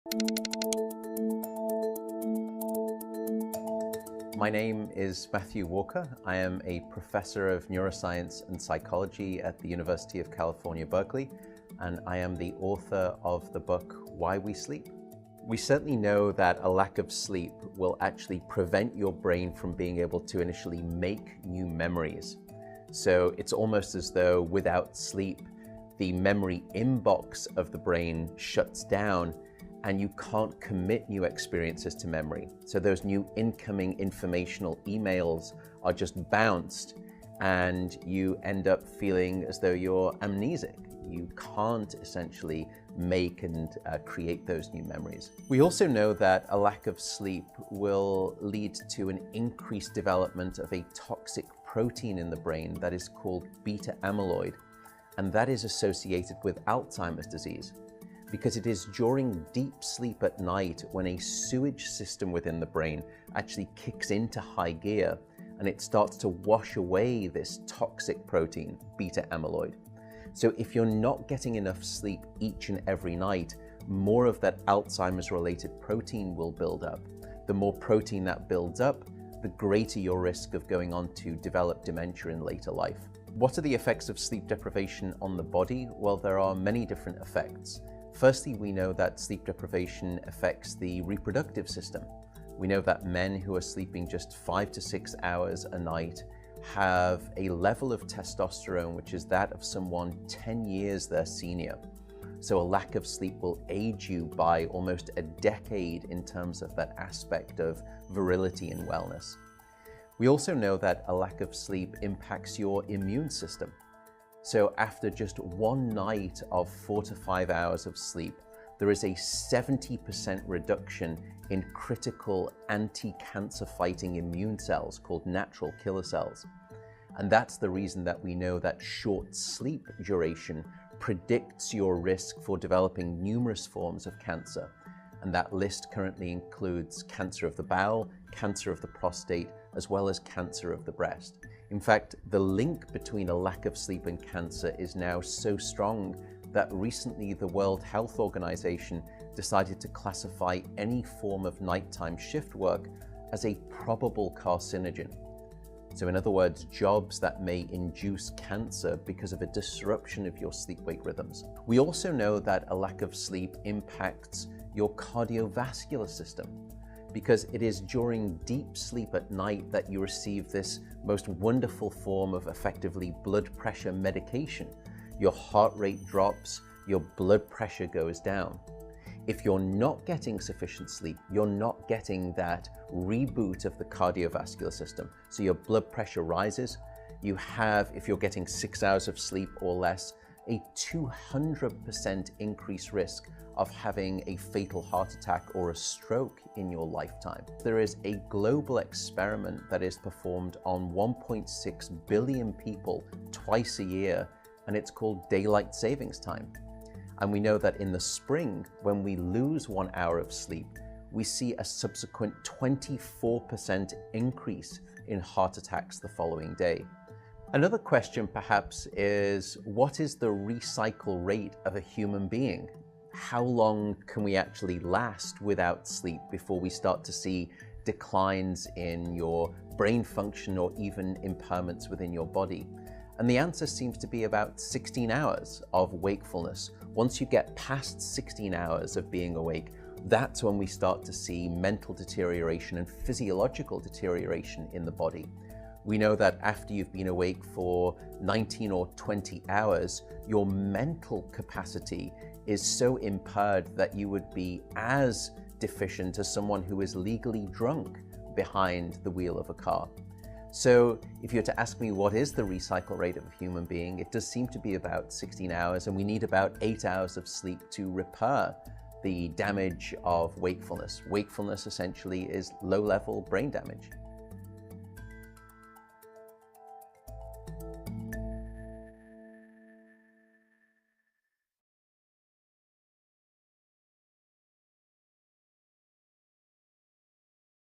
My name is Matthew Walker. I am a professor of neuroscience and psychology at the University of California, Berkeley, and I am the author of the book, Why We Sleep. We certainly know that a lack of sleep will actually prevent your brain from being able to initially make new memories. So it's almost as though without sleep, the memory inbox of the brain shuts down and you can't commit new experiences to memory. So those new incoming informational emails are just bounced and you end up feeling as though you're amnesic. You can't essentially make and create those new memories. We also know that a lack of sleep will lead to an increased development of a toxic protein in the brain that is called beta amyloid, and that is associated with Alzheimer's disease, because it is during deep sleep at night when a sewage system within the brain actually kicks into high gear and it starts to wash away this toxic protein, beta amyloid. So if you're not getting enough sleep each and every night, more of that Alzheimer's related protein will build up. The more protein that builds up, the greater your risk of going on to develop dementia in later life. What are the effects of sleep deprivation on the body? Well, there are many different effects. Firstly, we know that sleep deprivation affects the reproductive system. We know that men who are sleeping just 5 to 6 hours a night have a level of testosterone which is that of someone 10 years their senior. So a lack of sleep will age you by almost a decade in terms of that aspect of virility and wellness. We also know that a lack of sleep impacts your immune system. So after just one night of 4 to 5 hours of sleep, there is a 70% reduction in critical anti-cancer fighting immune cells called natural killer cells. And that's the reason that we know that short sleep duration predicts your risk for developing numerous forms of cancer. And that list currently includes cancer of the bowel, cancer of the prostate, as well as cancer of the breast. In fact, the link between a lack of sleep and cancer is now so strong that recently the World Health Organization decided to classify any form of nighttime shift work as a probable carcinogen. So in other words, jobs that may induce cancer because of a disruption of your sleep-wake rhythms. We also know that a lack of sleep impacts your cardiovascular system, because it is during deep sleep at night that you receive this most wonderful form of effectively blood pressure medication. Your heart rate drops, your blood pressure goes down. If you're not getting sufficient sleep, you're not getting that reboot of the cardiovascular system. So your blood pressure rises. You have, if you're getting 6 hours of sleep or less, a 200% increased risk of having a fatal heart attack or a stroke in your lifetime. There is a global experiment that is performed on 1.6 billion people twice a year, and it's called daylight savings time. And we know that in the spring, when we lose 1 hour of sleep, we see a subsequent 24% increase in heart attacks the following day. Another question perhaps is, what is the recycle rate of a human being? How long can we actually last without sleep before we start to see declines in your brain function or even impairments within your body? And the answer seems to be about 16 hours of wakefulness. Once you get past 16 hours of being awake, that's when we start to see mental deterioration and physiological deterioration in the body. We know that after you've been awake for 19 or 20 hours, your mental capacity is so impaired that you would be as deficient as someone who is legally drunk behind the wheel of a car. So if you were to ask me what is the recycle rate of a human being, it does seem to be about 16 hours, and we need about 8 hours of sleep to repair the damage of wakefulness. Wakefulness essentially is low-level brain damage.